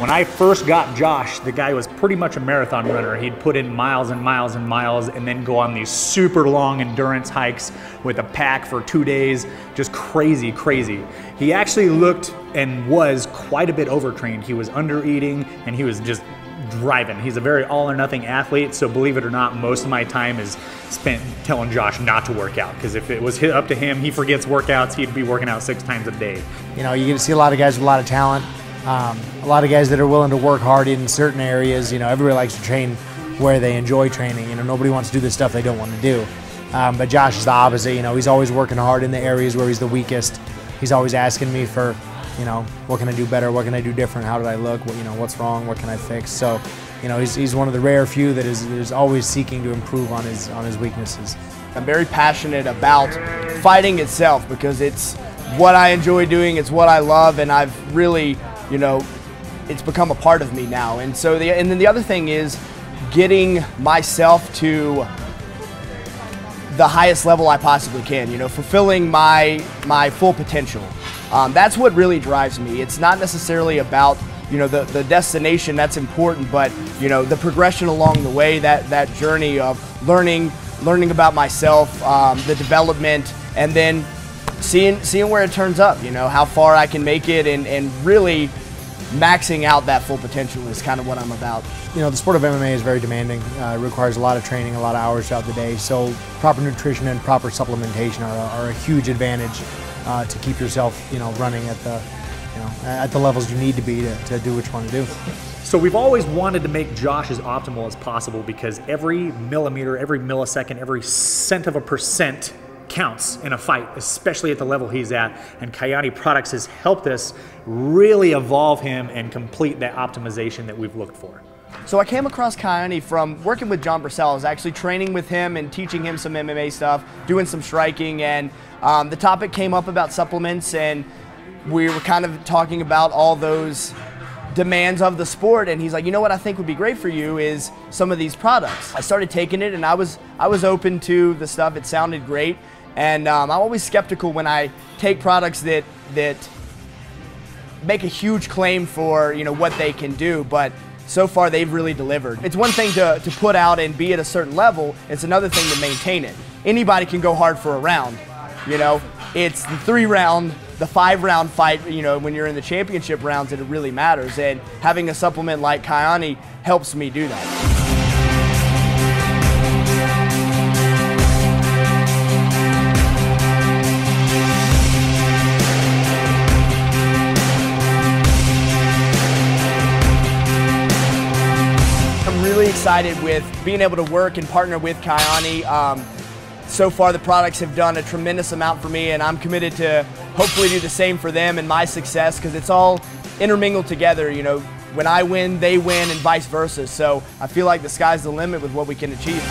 When I first got Josh, the guy was pretty much a marathon runner. He'd put in miles and miles and miles and then go on these super long endurance hikes with a pack for 2 days, just crazy, crazy. He actually looked and was quite a bit overtrained. He was under eating and he was just driving. He's a very all or nothing athlete, so believe it or not, most of my time is spent telling Josh not to work out, because if it was up to him, he forgets workouts, he'd be working out 6 times a day. You know, you get to see a lot of guys with a lot of talent, a lot of guys that are willing to work hard in certain areas. You know, everybody likes to train where they enjoy training. You know, nobody wants to do the stuff they don't want to do. But Josh is the opposite. You know, he's always working hard in the areas where he's the weakest. He's always asking me for, you know, what can I do better? What can I do different? How did I look? What, you know, what's wrong? What can I fix? So, you know, he's one of the rare few that is always seeking to improve on his weaknesses. I'm very passionate about fighting itself because it's what I enjoy doing, it's what I love, and I've really, you know, it's become a part of me now. And so, and then the other thing is getting myself to the highest level I possibly can, you know, fulfilling my full potential. That's what really drives me. It's not necessarily about, you know, the destination, that's important, but, you know, the progression along the way, that journey of learning about myself, the development, and then seeing where it turns up, you know, how far I can make it, and really maxing out that full potential is kind of what I'm about. You know, the sport of MMA is very demanding. It requires a lot of training, a lot of hours throughout the day, so proper nutrition and proper supplementation are a huge advantage to keep yourself, you know, running at the levels you need to be to do what you want to do. So we've always wanted to make Josh as optimal as possible, because every millimeter, every millisecond, every cent of a percent counts in a fight, especially at the level he's at. And Kyäni Products has helped us really evolve him and complete that optimization that we've looked for. So I came across Kyäni from working with John Brissell. I was actually training with him and teaching him some MMA stuff, doing some striking, and the topic came up about supplements, and we were kind of talking about all those demands of the sport, and he's like, you know what I think would be great for you is some of these products. I started taking it, and I was open to the stuff. It sounded great, and I'm always skeptical when I take products that make a huge claim for, you know, what they can do, but so far they've really delivered. It's one thing to put out and be at a certain level, it's another thing to maintain it. Anybody can go hard for a round, you know. It's the 3-round, the 5-round fight, you know, when you're in the championship rounds that it really matters, and having a supplement like Kyäni helps me do that. I'm really excited with being able to work and partner with Kyäni. So far the products have done a tremendous amount for me, and I'm committed to hopefully do the same for them and my success, because it's all intermingled together. You know, when I win, they win, and vice versa. So I feel like the sky's the limit with what we can achieve.